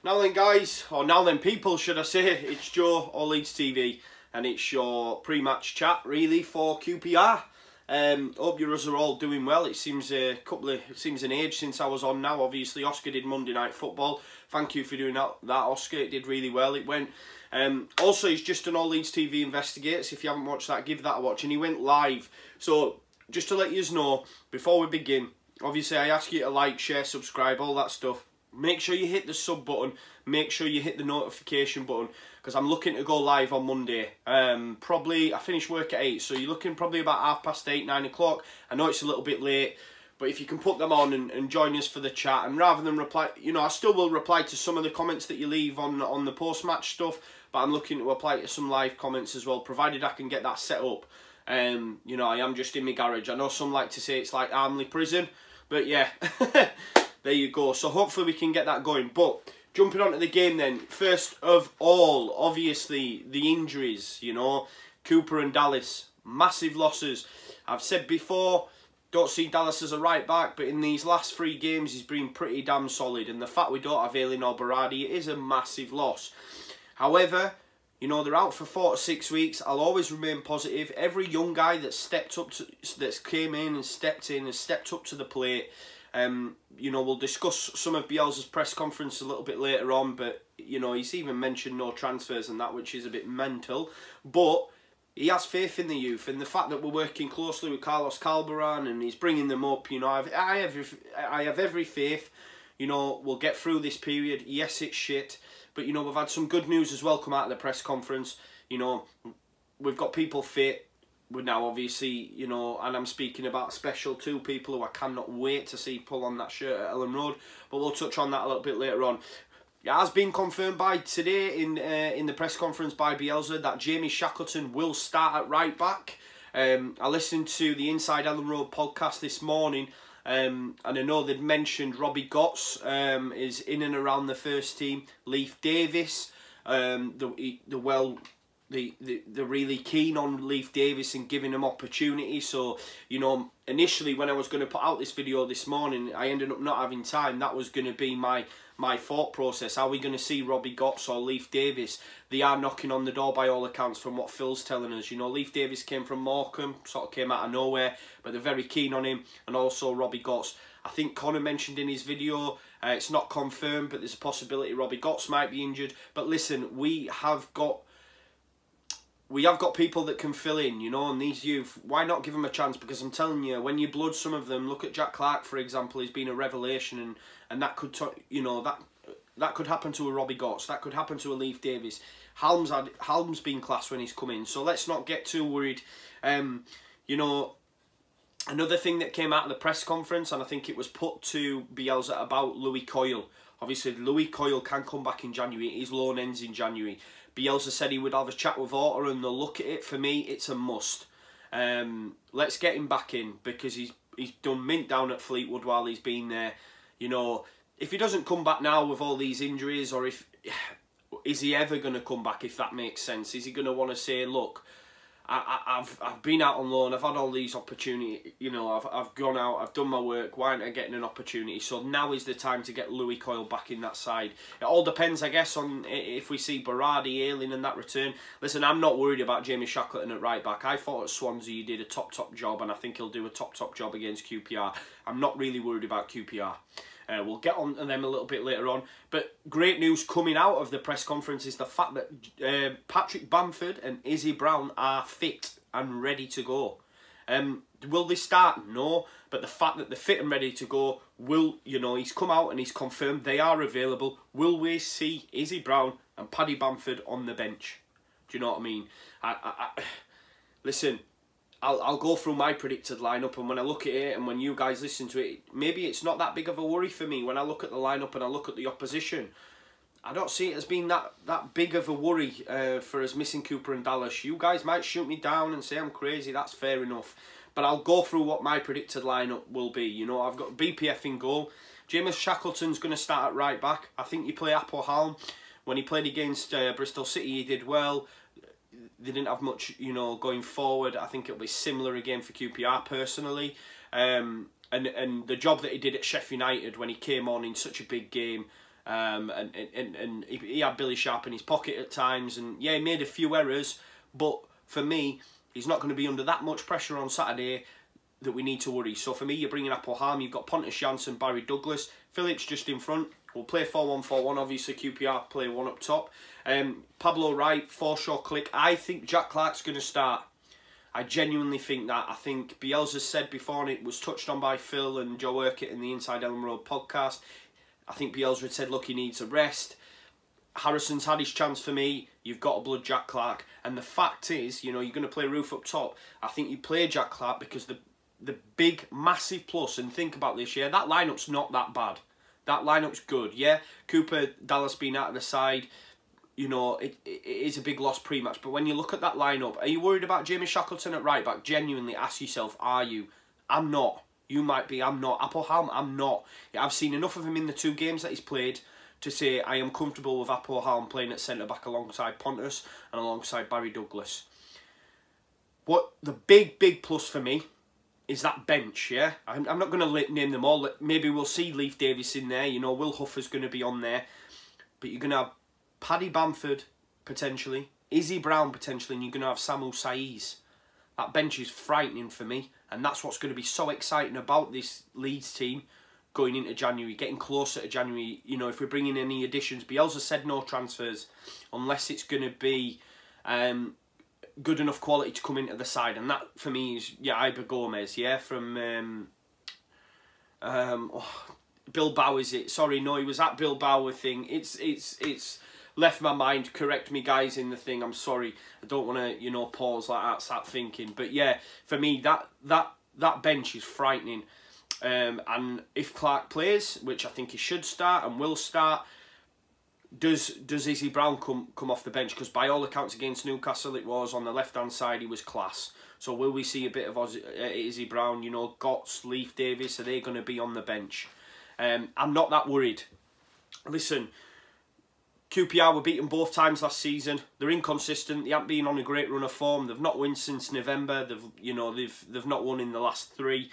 Now then guys, or now then people should I say, it's Joe or Leeds TV and it's your pre-match chat really for QPR. Hope you are all doing well. It seems an age since I was on now. Obviously Oscar did Monday Night Football. Thank you for doing that Oscar. It did really well. It went. Also he's just done All Leeds TV Investigates. If you haven't watched that, give that a watch. And he went live. So just to let you know, before we begin, obviously I ask you to like, share, subscribe, all that stuff. Make sure you hit the sub button. Make sure you hit the notification button because I'm looking to go live on Monday. Probably, I finish work at 8, so you're looking probably about 8:30, 9 o'clock. I know it's a little bit late, but if you can put them on and join us for the chat, and rather than reply, you know, I still will reply to some of the comments that you leave on the post-match stuff, but I'm looking to apply to some live comments as well, provided I can get that set up. You know, I am just in my garage. I know some like to say it's like Armley Prison, but yeah. There you go. So hopefully we can get that going. But jumping on to the game then. First of all, obviously, the injuries, you know. Cooper and Dallas, massive losses. I've said before, don't see Dallas as a right back, but in these last 3 games, he's been pretty damn solid. And the fact we don't have Ailing or Berardi is a massive loss. However, you know, they're out for 4 to 6 weeks. I'll always remain positive. Every young guy that's stepped up, that's came in and stepped up to the plate. You know, we'll discuss some of Bielsa's press conference a little bit later on, but, you know, he's even mentioned no transfers and that, which is a bit mental. But he has faith in the youth, and the fact that we're working closely with Carlos Calderon and he's bringing them up, you know, I have every faith, you know, we'll get through this period. Yes, it's shit, but, you know, we've had some good news as well come out of the press conference. You know, we've got people fit. We're now obviously, you know, and I'm speaking about special 2 people who I cannot wait to see pull on that shirt at Ellen Road, but we'll touch on that a little bit later on. It has been confirmed by today in the press conference by Bielsa that Jamie Shackleton will start at right back. I listened to the Inside Ellen Road podcast this morning, and I know they'd mentioned Robbie Gotts is in and around the first team. Leif Davis, they're really keen on Leif Davis and giving him opportunity. So, you know, initially when I was going to put out this video this morning, I ended up not having time. That was going to be my thought process. Are we going to see Robbie Gotts or Leif Davis? They are knocking on the door by all accounts from what Phil's telling us. You know, Leif Davis came from Morecambe, sort of came out of nowhere, but they're very keen on him. And also Robbie Gotts. I think Conor mentioned in his video, it's not confirmed, but there's a possibility Robbie Gotts might be injured. But listen, we have got people that can fill in, you know, and these youth, why not give them a chance? Because I'm telling you, when you blood some of them, look at Jack Clark, for example, he's been a revelation, and that could, you know, that could happen to a Robbie Gotts, that could happen to a Leif Davis. Halm's been class when he's come in, so let's not get too worried. You know, another thing that came out of the press conference, and I think it was put to Bielsa about Louis Coyle. Obviously, Louis Coyle can come back in January. His loan ends in January. Bielsa said he would have a chat with Orta and they'll look at it. For me, it's a must. Let's get him back in because he's done mint down at Fleetwood while he's been there. You know, if he doesn't come back now with all these injuries, or is he ever going to come back, if that makes sense? Is he going to want to say, look, I've been out on loan, I've had all these opportunities, you know, I've gone out, I've done my work, why aren't I getting an opportunity? So now is the time to get Louis Coyle back in that side. It all depends, I guess, on if we see Berardi, Ailing and that return. Listen, I'm not worried about Jamie Shackleton at right back. I thought at Swansea he did a top job, and I think he'll do a top job against QPR. I'm not really worried about QPR. We'll get on to them a little bit later on. But great news coming out of the press conference is the fact that Patrick Bamford and Izzy Brown are fit and ready to go. Will they start? No. But the fact that they're fit and ready to go will, you know, he's come out and he's confirmed they are available. Will we see Izzy Brown and Paddy Bamford on the bench? Do you know what I mean? Listen, I'll go through my predicted lineup, and when I look at it and when you guys listen to it, maybe it's not that big of a worry for me. When I look at the lineup and I look at the opposition, I don't see it as being that big of a worry for us missing Cooper and Dallas. You guys might shoot me down and say I'm crazy, that's fair enough. But I'll go through what my predicted lineup will be. You know, I've got BPF in goal. James Shackleton's going to start at right back. I think you play Apo Halm. When he played against Bristol City, he did well. They didn't have much, you know, going forward. I think it'll be similar again for QPR personally. And the job that he did at Sheffield United when he came on in such a big game, And he had Billy Sharp in his pocket at times, and yeah, he made a few errors, but for me, he's not going to be under that much pressure on Saturday that we need to worry. So for me, you're bringing Appelham, you've got Pontus Jansson, Barry Douglas, Phillips just in front. We'll play 4-1-4-1, obviously QPR play one up top. Pablo Wright, Forshaw, Click. I think Jack Clark's going to start. I genuinely think that. I think Bielsa said before, and it was touched on by Phil and Joe Urquhart in the Inside Ellen Road podcast, I think Bielsa had said, look, he needs a rest. Harrison's had his chance for me. You've got to blood Jack Clark. And the fact is, you know, you're going to play Roof up top. I think you play Jack Clark because the big, massive plus, and think about this, yeah, that lineup's not that bad. That lineup's good, yeah. Cooper, Dallas being out of the side, you know, it is a big loss pre-match. But when you look at that lineup, are you worried about Jamie Shackleton at right back? Genuinely ask yourself, are you? I'm not. You might be, I'm not. Appelham, I'm not. I've seen enough of him in the 2 games that he's played to say I am comfortable with Appelham playing at centre-back alongside Pontus and alongside Barry Douglas. What the big plus for me is that bench, yeah? I'm not going to name them all. Maybe we'll see Leif Davis in there. You know, Will Huffer's going to be on there. But you're going to have Paddy Bamford, potentially. Izzy Brown, potentially. And you're going to have Samuel Saiz. That bench is frightening for me. And that's what's going to be so exciting about this Leeds team going into January. Getting closer to January. You know, if we're bringing any additions. Bielsa said no transfers. Unless it's going to be good enough quality to come into the side, and that for me is Iber Gomez, yeah, from Bilbao, is it? Sorry, no, he was at Bilbao thing. It's left my mind. Correct me, guys, in the thing. I'm sorry, I don't want to, you know, pause like that, start thinking. But yeah, for me, that bench is frightening. And if Clark plays, which I think he should start and will start, Does Izzy Brown come off the bench? Because by all accounts against Newcastle, it was on the left-hand side, he was class. So will we see a bit of Izzy Brown, you know, Gotts, Leif Davis, are they going to be on the bench? I'm not that worried. Listen, QPR were beaten both times last season. They're inconsistent. They haven't been on a great run of form. They've not won since November. They've not won in the last 3.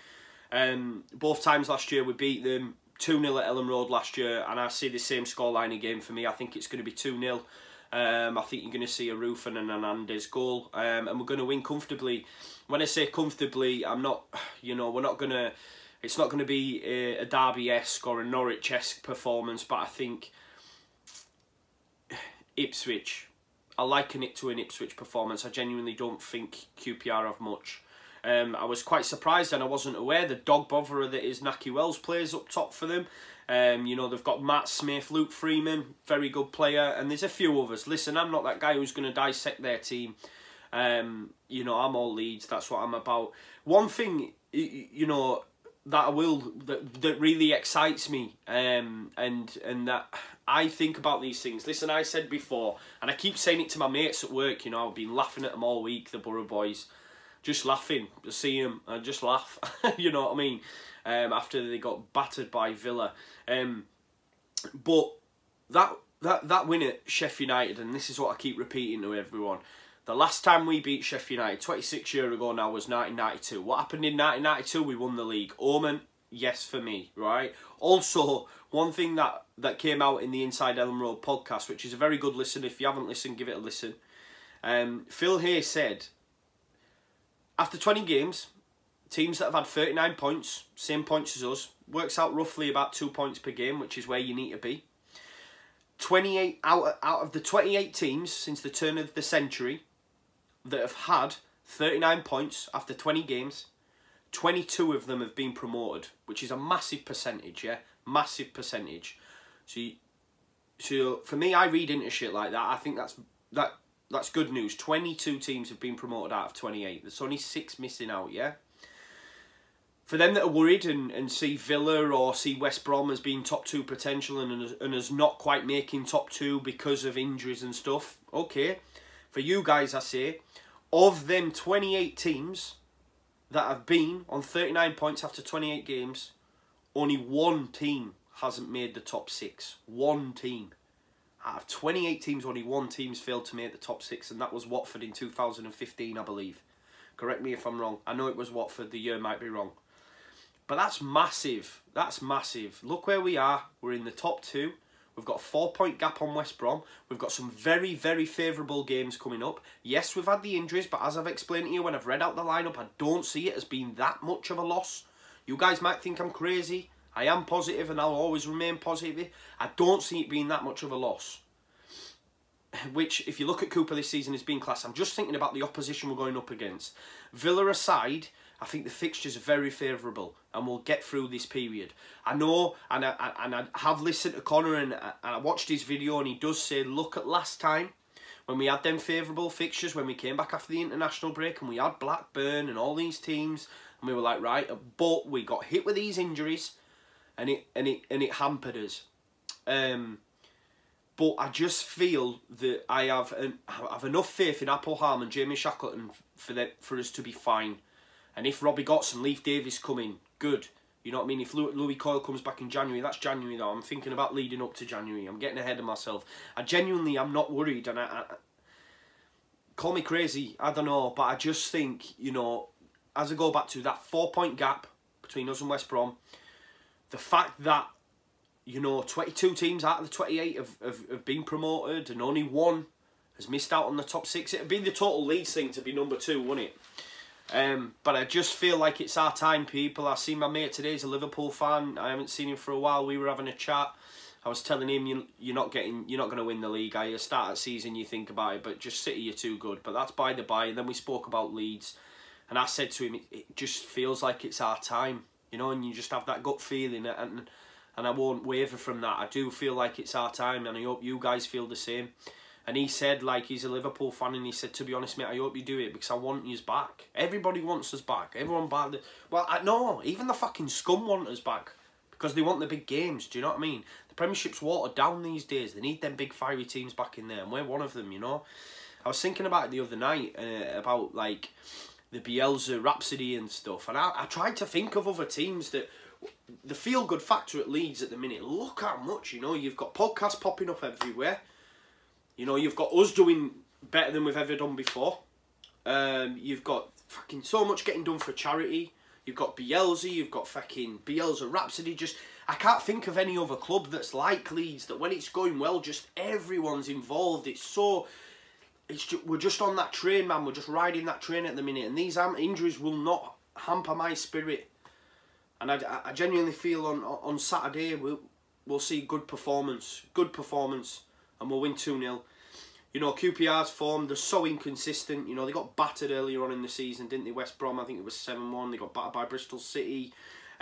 Both times last year we beat them 2-0 at Ellen Road last year, and I see the same scoreline again for me. I think it's going to be 2-0. I think you're going to see a Roof and an Hernandez goal, and we're going to win comfortably. When I say comfortably, I'm not, you know, we're not going to, it's not going to be a Derby-esque or a Norwich-esque performance, but I think Ipswich, I liken it to an Ipswich performance. I genuinely don't think QPR have much. I was quite surprised, and I wasn't aware the dog botherer that is Naki Wells plays up top for them. You know, they've got Matt Smith, Luke Freeman, very good player, and there's a few others. Listen, I'm not that guy who's going to dissect their team. You know, I'm all Leeds, that's what I'm about. One thing, you know, that that really excites me, and that I think about these things. Listen, I said before, and I keep saying it to my mates at work, you know, I've been laughing at them all week, the Borough boys. Just laughing to see them, I just laugh. You know what I mean? After they got battered by Villa, but that win at Sheffield United, and this is what I keep repeating to everyone. The last time we beat Sheffield United, 26 years ago now, was 1992. What happened in 1992? We won the league. Omen, yes for me, right? Also, one thing that came out in the Inside Ellen Road podcast, which is a very good listen. If you haven't listened, give it a listen. Phil Hay said, after 20 games, teams that have had 39 points, same points as us, works out roughly about 2 points per game, which is where you need to be. 28 out of the 28 teams since the turn of the century that have had 39 points after 20 games, 22 of them have been promoted, which is a massive percentage, yeah? Massive percentage. So for me, I read into shit like that. I think that's good news. 22 teams have been promoted out of 28. There's only 6 missing out, yeah? For them that are worried and see Villa or see West Brom as being top 2 potential and as not quite making top 2 because of injuries and stuff, okay. For you guys, I say, of them 28 teams that have been on 39 points after 28 games, only 1 team hasn't made the top 6. 1 team. Out of 28 teams, only 1 team's failed to make the top 6, and that was Watford in 2015, I believe. Correct me if I'm wrong. I know it was Watford, the year might be wrong. But that's massive. That's massive. Look where we are. We're in the top 2. We've got a 4-point gap on West Brom. We've got some very, very favourable games coming up. Yes, we've had the injuries, but as I've explained to you when I've read out the lineup, I don't see it as being that much of a loss. You guys might think I'm crazy. I am positive and I'll always remain positive. I don't see it being that much of a loss. Which, if you look at Cooper this season, has been class. I'm just thinking about the opposition we're going up against. Villa aside, I think the fixtures are very favourable and we'll get through this period. I know, and I have listened to Conor and I watched his video, and he does say, look at last time when we had them favourable fixtures, when we came back after the international break and we had Blackburn and all these teams, and we were like, right, but we got hit with these injuries and it hampered us. But I just feel that I have enough faith in Appelham and Jamie Shackleton for us to be fine. And if Robbie Gotts and Leif Davis come in, good. You know what I mean? If Louis Coyle comes back in January, that's January though. I'm thinking about leading up to January. I'm getting ahead of myself. I genuinely am not worried. And I call me crazy, I don't know. But I just think, you know, as I go back to that 4-point gap between us and West Brom, the fact that, you know, 22 teams out of the 28 have been promoted and only one has missed out on the top 6. It'd be the total Leeds thing to be number 2, wouldn't it? But I just feel like it's our time, people. I seen my mate today, he's a Liverpool fan. I haven't seen him for a while. We were having a chat. I was telling him, you're not going to win the league. At the start of the season, you think about it, but just City, you're too good. But that's by the by. And then we spoke about Leeds, and I said to him, it just feels like it's our time, you know. And you just have that gut feeling, and I won't waver from that. I do feel like it's our time, and I hope you guys feel the same. And he said, like, he's a Liverpool fan, and he said, to be honest, mate, I hope you do it because I want you back. Everybody wants us back. Everyone back. Well, no, even the fucking scum want us back because they want the big games. Do you know what I mean? The Premiership's watered down these days. They need them big fiery teams back in there, and we're one of them, you know. I was thinking about it the other night, about, like, the Bielsa Rhapsody and stuff, and I tried to think of other teams that... The feel-good factor at Leeds at the minute, look how much, you know, you've got podcasts popping up everywhere. You know, you've got us doing better than we've ever done before. You've got fucking so much getting done for charity. You've got Bielsa, you've got fucking Bielsa Rhapsody. Just, I can't think of any other club that's like Leeds, that when it's going well, just everyone's involved. It's so... we're just on that train, man. We're just riding that train at the minute. And these injuries will not hamper my spirit. And I genuinely feel on Saturday we'll see good performance. And we'll win 2-0. You know, QPR's form, they're so inconsistent. You know, they got battered earlier on in the season, didn't they? West Brom, I think it was 7-1. They got battered by Bristol City.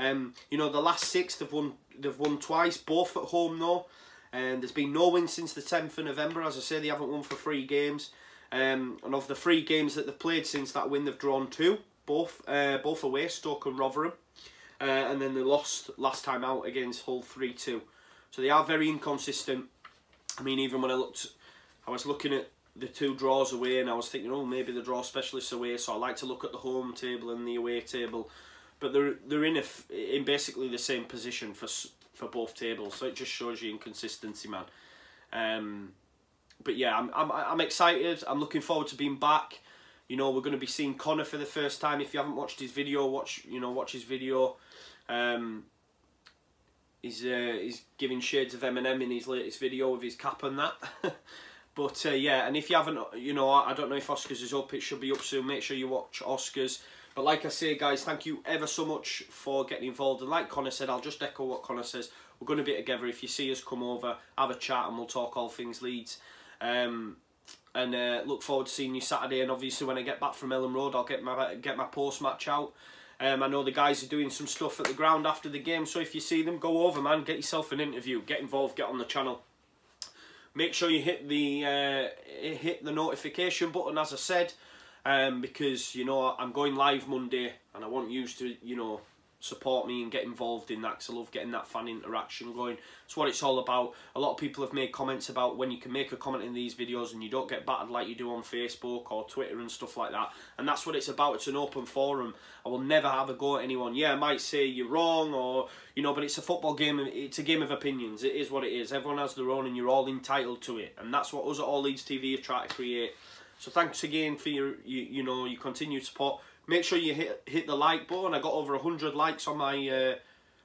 You know, the last 6 they've won twice, both at home though. And there's been no win since the 10th of November. As I say, they haven't won for 3 games. And of the 3 games that they've played since that win, they've drawn 2, both away, Stoke and Rotherham. And then they lost last time out against Hull 3-2. So they are very inconsistent. I mean, even when I was looking at the 2 draws away, and I was thinking, oh, maybe the draw specialists away. So I like to look at the home table and the away table, but they're in basically the same position for both tables. So it just shows you inconsistency, man. But yeah, I'm excited. I'm looking forward to being back. You know, we're going to be seeing Conor for the first time. If you haven't watched his video, watch his video. He's giving shades of Eminem in his latest video with his cap and that. But yeah, and if you haven't, you know, I don't know if Oscars is up. It should be up soon. Make sure you watch Oscars. But like I say, guys, thank you ever so much for getting involved. And like Conor said, I'll just echo what Conor says. We're going to be together. If you see us, come over, have a chat, and we'll talk all things Leeds. And look forward to seeing you Saturday. And obviously, when I get back from Ellen Road, I'll get my post-match out. I know the guys are doing some stuff at the ground after the game, so if you see them, go over, man. Get yourself an interview. Get involved. Get on the channel. Make sure you hit the notification button, as I said, because, you know, I'm going live Monday, and I want you to, you know, support me and get involved in that, because I love getting that fan interaction going. It's what it's all about. A lot of people have made comments about when you can make a comment in these videos and you don't get battered like you do on Facebook or Twitter and stuff like that. And that's what it's about. It's an open forum. I will never have a go at anyone. Yeah, I might say you're wrong, or, you know, but it's a football game. It's a game of opinions. It is what it is. Everyone has their own, and you're all entitled to it. And that's what us at All Leeds TV are trying to create. So thanks again for your continued support. Make sure you hit the like button. I got over 100 likes on my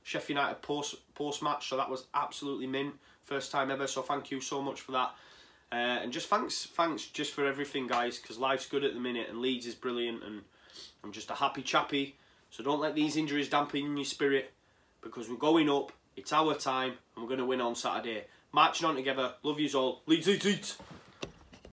Sheffield United post match, so that was absolutely mint. first time ever, so thank you so much for that. And just thanks just for everything, guys, because life's good at the minute and Leeds is brilliant and I'm just a happy chappy. So don't let these injuries dampen your spirit, because we're going up, it's our time, and we're going to win on Saturday. Marching on together, love yous all, Leeds, Leeds, Leeds.